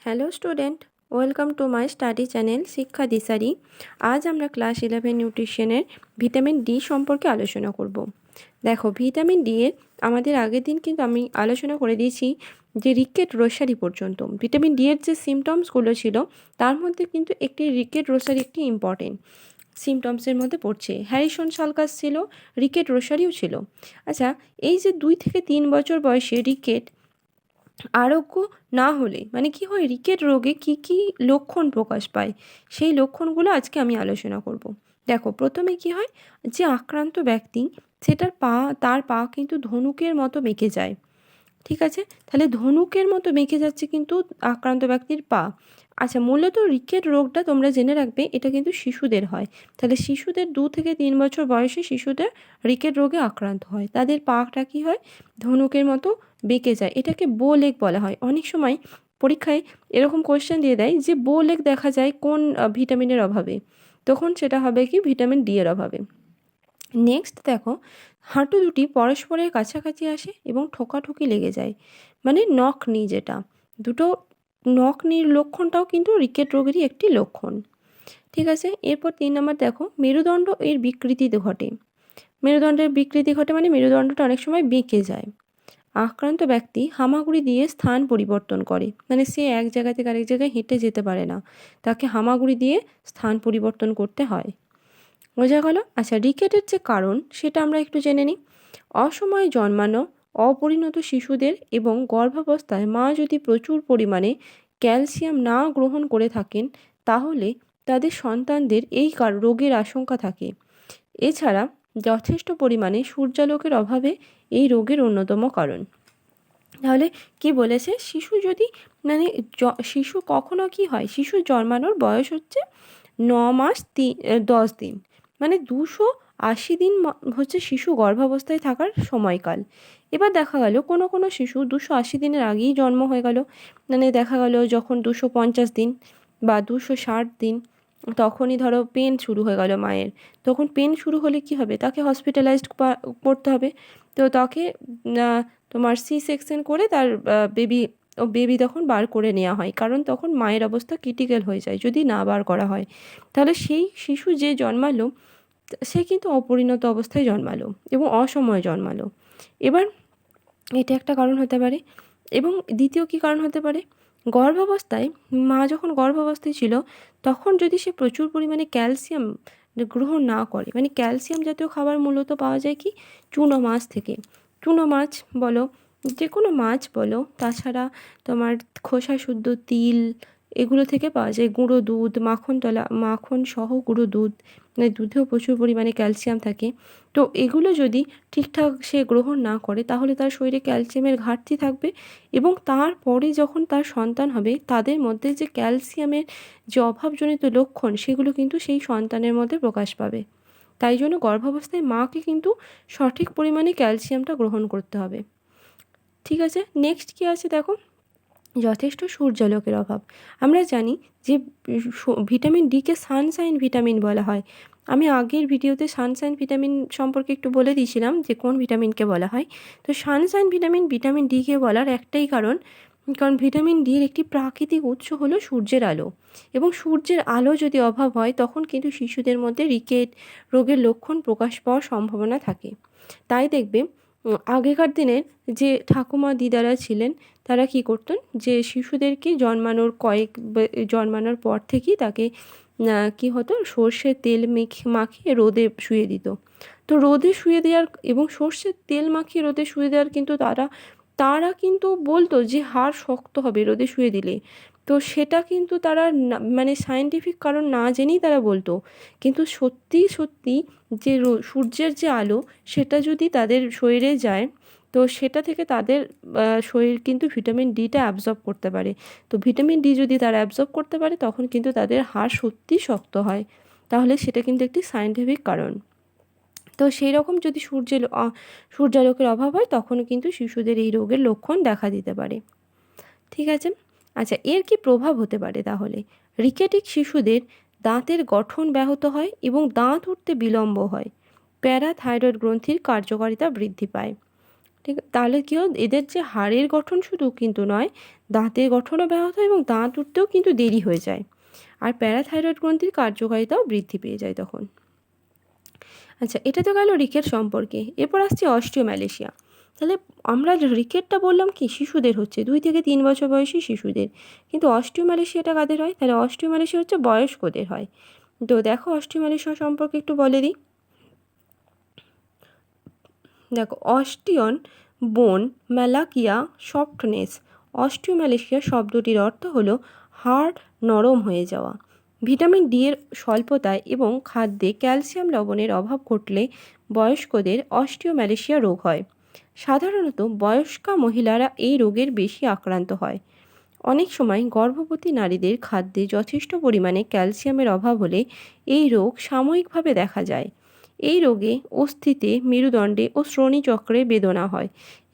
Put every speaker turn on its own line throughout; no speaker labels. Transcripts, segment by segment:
Hello student, welcome to my study channel শিক্ষা দিশারি। আজ আমরা ক্লাস 11 নিউট্রিশনের ভিটামিন ডি সম্পর্কে আলোচনা করব। দেখো, ভিটামিন ডি এর আমাদের আগের দিন কিন্তু আমি আলোচনা করে দিয়েছি যে রিকেট রোসারি পর্যন্ত। ভিটামিন ডি এর যে সিমটমসগুলো ছিল তার মধ্যে কিন্তু একটি রিকেট রোসারি একটি ইম্পর্টেন্ট সিমটমসের মধ্যে পড়ছে। হ্যারিসন সালকাস ছিল, রিকেট রোসারিও ছিল। আচ্ছা, এই যে 2 থেকে 3 বছর বয়সে রিকেট আরোগ্য না হলে মানে কি হয়, রিকেট রোগে কি কি লক্ষণ প্রকাশ পায় সেই লক্ষণগুলো আজকে আমি আলোচনা করব। দেখো, প্রথমে কি হয়, যে আক্রান্ত ব্যক্তি তার পা কিন্তু ধনুকের মতো বেঁকে যায়। ঠিক আছে, তাহলে ধনুকের মতো বেঁকে যাচ্ছে কিন্তু আক্রান্ত ব্যক্তির পা। আচ্ছা, মূলত রিকেট রোগটা তোমরা জেনে রাখবে, এটা কিন্তু শিশুদের হয়। তাহলে শিশুদের 2 থেকে 3 বছর বয়সে শিশুদের রিকেট রোগে আক্রান্ত হয়, তাদের পাটা কি হয়, ধনুকের মতো বেঁকে যায়। এটাকে বো লেগ বলা হয়। অনেক সময় পরীক্ষায় এরকম কোয়েশ্চেন দিয়ে দেয় যে বো লেগ দেখা যায় কোন ভিটামিনের অভাবে, তখন সেটা হবে কি, ভিটামিন ডি এর অভাবে। নেক্সট দেখো, হাঁটু দুটি পরস্পরের কাছাকাছি আসে এবং ঠোকাঠুকি লেগে যায়, মানে নক নি, যেটা দুটো নক নির লক্ষণটাও কিন্তু রিকেট রোগেরই একটি লক্ষণ। ঠিক আছে, এরপর 3 নম্বর দেখো, মেরুদণ্ড এর বিকৃতিতে ঘটে। মেরুদণ্ডের বিকৃতি ঘটে মানে মেরুদণ্ডটা অনেক সময় বেঁকে যায়। আক্রান্ত ব্যক্তি হামাগুড়ি দিয়ে স্থান পরিবর্তন করে, মানে সে এক জায়গা থেকে আরেক জায়গায় হেঁটে যেতে পারে না, তাকে হামাগুড়ি দিয়ে স্থান পরিবর্তন করতে হয়। বোঝা গেল? আচ্ছা, রিকেটের যে কারণ সেটা আমরা একটু জেনে নিই। অসময়ে জন্মানো, অপরিণত শিশুদের এবং গর্ভাবস্থায় মা যদি প্রচুর পরিমাণে ক্যালসিয়াম না গ্রহণ করে থাকেন, তাহলে তাদের সন্তানদের এই রোগের আশঙ্কা থাকে। এছাড়া যথেষ্ট পরিমাণে সূর্যালোকের অভাবে এই রোগের অন্যতম কারণ। তাহলে কি বলেছে, শিশু যদি মানে শিশু কখনো কি হয়, শিশু জন্মানোর বয়স হচ্ছে 9 মাস 10 দিন, মানে 280 দিন হচ্ছে শিশু গর্ভাবস্থায় থাকার সময়কাল। এবার দেখা গেল কোনো কোনো শিশু 280 দিনের আগেই জন্ম হয়ে গেল, মানে দেখা গেল যখন 250 দিন বা 260 দিন, তখনই ধরো পেন শুরু হয়ে গেল মায়ের। তখন পেন শুরু হলে কি হবে, তাকে হসপিটালাইজড করতে হবে। তো তাকে তোমার সি সেকশন করে তার বেবি তখন বার করে নেওয়া হয়, কারণ তখন মায়ের অবস্থা ক্রিটিক্যাল হয়ে যায় যদি না বার করা হয়। তাহলে সেই শিশু যে জন্মালো সে কিন্তু অপরিণত অবস্থায় জন্মালো এবং অসময়ে জন্মালো। এবার এটা একটা কারণ হতে পারে। এবং দ্বিতীয় কী কারণ হতে পারে, গর্ভাবস্থায় মা যখন গর্ভাবস্থায় ছিল তখন যদি সে প্রচুর পরিমাণে ক্যালসিয়াম গ্রহণ না করে, মানে ক্যালসিয়াম জাতীয় খাবার মূলত পাওয়া যায় কি, চুনো মাছ থেকে। চুনো মাছ বলো, যে কোনো মাছ বলো, তাছাড়া তোমার খোসা শুদ্ধ তিল, এগুলো থেকে পাওয়া যায়। গুঁড়ো দুধ, মাখন সহ গুঁড়ো দুধ, মানে দুধেও প্রচুর পরিমাণে ক্যালসিয়াম থাকে। তো এগুলো যদি ঠিকঠাক সে গ্রহণ না করে তাহলে তার শরীরে ক্যালসিয়ামের ঘাটতি থাকবে, এবং তারপরে যখন তার সন্তান হবে তাদের মধ্যে যে ক্যালসিয়ামের যে অভাবজনিত লক্ষণ সেগুলো কিন্তু সেই সন্তানের মধ্যে প্রকাশ পাবে। তাই জন্য গর্ভাবস্থায় মাকে কিন্তু সঠিক পরিমাণে ক্যালসিয়ামটা গ্রহণ করতে হবে। ঠিক আছে, নেক্সট কী আছে দেখো, যথেষ্ট সূর্যালোকের অভাব। আমরা জানি যে ভিটামিন ডিকে সানশাইন ভিটামিন বলা হয়। আমি আগের ভিডিওতে সানশাইন ভিটামিন সম্পর্কে একটু বলে দিয়েছিলাম যে কোন ভিটামিনকে বলা হয়। তো সানশাইন ভিটামিন ডিকে বলার একটাই কারণ, কারণ ভিটামিন ডির একটি প্রাকৃতিক উৎস হলো সূর্যের আলো, এবং সূর্যের আলো যদি অভাব হয় তখন কিন্তু শিশুদের মধ্যে রিকেট রোগের লক্ষণ প্রকাশ পাওয়ার সম্ভাবনা থাকে। তাই দেখবে আগেকার দিনের যে ঠাকুমা দিদারা ছিলেন তারা কি করতেন, যে শিশুদেরকে জন্মানোর পর থেকেই তাকে কি হতো, সর্ষের তেল মাখিয়ে রোদে শুয়ে দিত। তো রোদে শুয়ে দেওয়ার এবং সর্ষের তেল মাখিয়ে রোদে শুয়ে দেওয়ার কিন্তু তারা কিন্তু বলতো যে হাড় শক্ত হবে রোদে শুয়ে দিলে। তো সেটা কিন্তু তারা মানে সায়েন্টিফিক কারণ না জেনেই তারা বলতো। কিন্তু সত্যি সত্যি যে সূর্যের যে আলো সেটা যদি তাদের শরীরে যায়, তো সেটা থেকে তাদের শরীর কিন্তু ভিটামিন ডিটা অ্যাবজর্ব করতে পারে। তো ভিটামিন ডি যদি তারা অ্যাবজর্ব করতে পারে তখন কিন্তু তাদের হাড় সত্যিই শক্ত হয়। তাহলে সেটা কিন্তু একটি সায়েন্টিফিক কারণ। তো সেই রকম যদি সূর্যালোকের অভাব হয় তখনও কিন্তু শিশুদের এই রোগের লক্ষণ দেখা দিতে পারে। ঠিক আছে, আচ্ছা, এর কি প্রভাব হতে পারে তাহলে, রিকেটিক শিশুদের দাঁতের গঠন ব্যাহত হয় এবং দাঁত উঠতে বিলম্ব হয়। প্যারাথাইরয়েড গ্রন্থির কার্যকারিতা বৃদ্ধি পায়। ঠিক, তাহলে কী হয়, এদের যে হাড়ের গঠন শুধু কিন্তু নয়, দাঁতের গঠনও ব্যাহত হয় এবং দাঁত উঠতেও কিন্তু দেরি হয়ে যায়। আর প্যারাথাইরয়েড গ্রন্থির কার্যকারিতাও বৃদ্ধি পেয়ে যায় তখন। আচ্ছা, এটা তো গেল রিকেট সম্পর্কে। এরপর আসছে অস্টিওম্যালেশিয়া। তাহলে আমরা রিকেটটা বললাম কি শিশুদের হচ্ছে, 2 থেকে 3 বছর বয়সী শিশুদের, কিন্তু অস্টিওম্যালেশিয়াটা কাদের হয়? তাহলে অস্টিওম্যালেশিয়া হচ্ছে বয়স্কদের হয়। তো দেখো অস্টিওম্যালেশিয়া সম্পর্কে একটু বলে দিই। দেখো, অস্টিয়ন বোন ম্যালাকিয়া সফটনেস। অস্টিওম্যালেশিয়া শব্দটির অর্থ হলো হাড় নরম হয়ে যাওয়া। ভিটামিন ডি এর স্বল্পতায় এবং খাদ্যে ক্যালসিয়াম লবণের অভাব ঘটলে বয়স্কদের অস্টিওম্যালেশিয়া রোগ হয়। সাধারণত বয়স্কা মহিলারা এই রোগের বেশি আক্রান্ত হয়। অনেক সময় গর্ভবতী নারীদের খাদ্যে যথেষ্ট পরিমাণে ক্যালসিয়ামের অভাব হলে এই রোগ সাময়িকভাবে দেখা যায়। এই রোগে অস্থিতে, মেরুদণ্ডে ও শ্রোণীচক্রে বেদনা হয়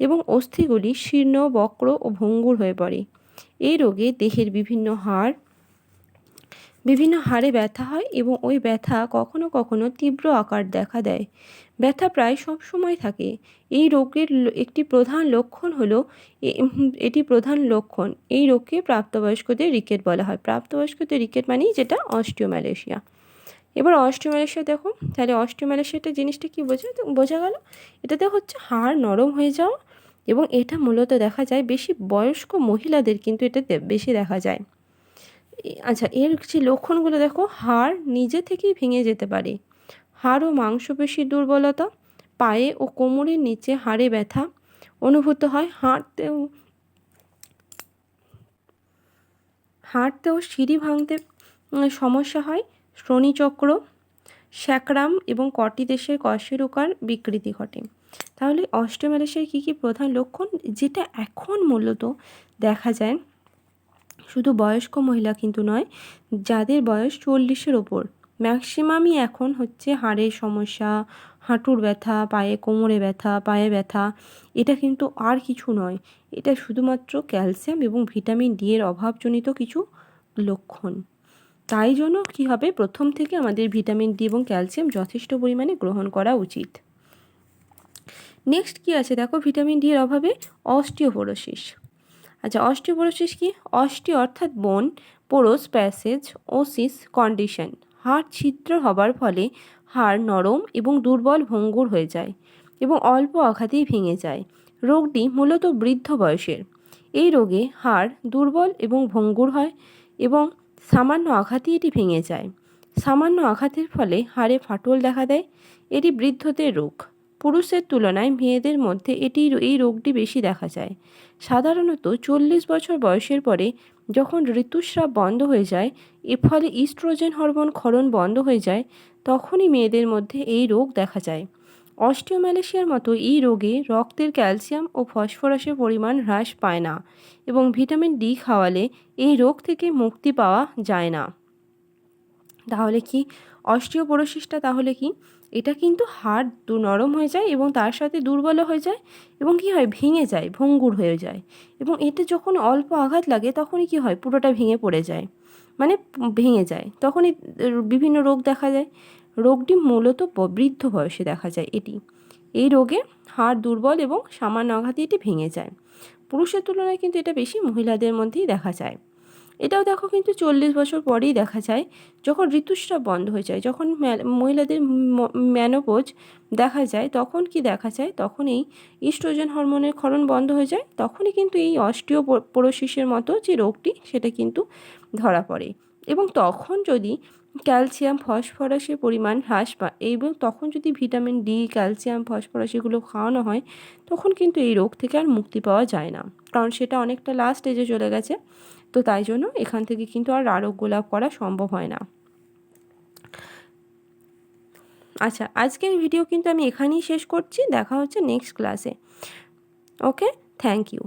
এবং অস্থিগুলি শীর্ণ, বক্র ও ভঙ্গুর হয়ে পড়ে। এই রোগে দেহের বিভিন্ন হাড়ে ব্যথা হয় এবং ওই ব্যথা কখনো কখনো তীব্র আকার দেখা দেয়। ব্যথা প্রায় সব সময় থাকে। এই রোগের একটি প্রধান লক্ষণ হলো এই রোগকে প্রাপ্তবয়স্কদের রিকেট বলা হয়। প্রাপ্তবয়স্কদের রিকেট মানেই যেটা অস্টিওম্যালেশিয়া। এবার অস্টিওম্যালেশিয়া দেখো, তাহলে অস্টিওম্যালেশিয়াটা জিনিসটা কি বোঝা গেল? এটাতে হচ্ছে হাড় নরম হয়ে যাওয়া এবং এটা মূলত দেখা যায় বেশি বয়স্ক মহিলাদের, কিন্তু এটাতে বেশি দেখা যায়। আচ্ছা, এর যে লক্ষণগুলো দেখো, হাড় নিজে থেকেই ভেঙে যেতে পারে, হাড় ও মাংসপেশির দুর্বলতা, পায়ে ও কোমরের নিচে হাড়ে ব্যথা অনুভূত হয়, হাঁটতেও সিঁড়ি ভাঙতে সমস্যা হয়, শ্রোণীচক্র, স্যাক্রাম এবং কটিদেশের কশেরুকার বিকৃতি ঘটে। তাহলে অস্টিওম্যালেশিয়ার কী কী প্রধান লক্ষণ, যেটা এখন মূলত দেখা যায় শুধু বয়স্ক মহিলা কিন্তু নয়, যাদের বয়স 40-এর ওপর ম্যাক্সিমামই এখন হচ্ছে হাড়ের সমস্যা, হাঁটুর ব্যথা, কোমরে ব্যথা, পায়ে ব্যথা। এটা কিন্তু আর কিছু নয়, এটা শুধুমাত্র ক্যালসিয়াম এবং ভিটামিন ডি এর অভাবজনিত কিছু লক্ষণ। তাই জন্য কী হবে, প্রথম থেকে আমাদের ভিটামিন ডি এবং ক্যালসিয়াম যথেষ্ট পরিমাণে গ্রহণ করা উচিত। নেক্সট কী আছে দেখো, ভিটামিন ডি এর অভাবে অস্টিওপোরোসিস। আচ্ছা, অস্টিওপোরোসিস কি? অস্টিও অর্থাৎ বোন, পোরোস প্যাসেজ, ওসিস কন্ডিশন। হাড় ছিদ্র হবার ফলে হাড় নরম এবং দুর্বল, ভঙ্গুর হয়ে যায় এবং অল্প আঘাতেই ভেঙে যায়। রোগটি মূলত বৃদ্ধ বয়সের। এই রোগে হাড় দুর্বল এবং ভঙ্গুর হয় এবং সামান্য আঘাতেই এটি ভেঙে যায়। সামান্য আঘাতের ফলে হাড়ে ফাটল দেখা দেয়। এটি বৃদ্ধদের রোগ। পুরুষের তুলনায় মেয়েদের মধ্যে এই রোগটি বেশি দেখা যায়। সাধারণত 40 বছর বয়সের পরে যখন ঋতুস্রাব বন্ধ হয়ে যায়, এর ফলে ইস্ট্রোজেন হরমোন ক্ষরণ বন্ধ হয়ে যায়, তখনই মেয়েদের মধ্যে এই রোগ দেখা যায়। অস্টিওম্যালেশিয়ার মতো এই রোগে রক্তের ক্যালসিয়াম ও ফসফরাসের পরিমাণ হ্রাস পায় না এবং ভিটামিন ডি খাওয়ালে এই রোগ থেকে মুক্তি পাওয়া যায় না। তাহলে কি অস্টিওপোরোসিসটা তাহলে কি? এটা কিন্তু হাড় নরম হয়ে যায় এবং তার সাথে দুর্বলও হয়ে যায় এবং কি হয়, ভেঙে যায়, ভঙ্গুর হয়ে যায় এবং এতে যখন অল্প আঘাত লাগে তখনই কি হয়, পুরোটা ভেঙে পড়ে যায়, মানে ভেঙে যায়, তখনই বিভিন্ন রোগ দেখা যায়। রোগটি মূলত বৃদ্ধ বয়সে দেখা যায়। এই রোগে হাড় দুর্বল এবং সামান্য আঘাতে এটি ভেঙে যায়। পুরুষের তুলনায় কিন্তু এটা বেশি মহিলাদের মধ্যেই দেখা যায়। এটাও দেখো কিন্তু 40 বছর পরেই দেখা যায়, যখন ঋতুস্রাব বন্ধ হয়ে যায়, যখন মহিলাদের ম্যানোপজ দেখা যায়, তখন কি দেখা যায়, তখন এই ইস্ট্রোজেন হরমোনের ক্ষরণ বন্ধ হয়ে যায়, তখনই কিন্তু এই অস্টিওপোরোসিসের মতো যে রোগটি সেটা কিন্তু ধরা পড়ে। এবং তখন যদি ক্যালসিয়াম, ফসফরাসের পরিমাণ হ্রাস পায় এবং তখন যদি ভিটামিন ডি, ক্যালসিয়াম, ফসফরাস এগুলো খাওয়ানো হয়, তখন কিন্তু এই রোগ থেকে আর মুক্তি পাওয়া যায় না, কারণ সেটা অনেকটা লাস্ট স্টেজে চলে গেছে। তো তাই জন্য এখান থেকে কিন্তু আর আরোগ্য লাভ করা সম্ভব হয় না। আচ্ছা, আজকের ভিডিও কিন্তু আমি এখানেই শেষ করছি। দেখা হচ্ছে নেক্সট ক্লাসে। ওকে, থ্যাংক ইউ।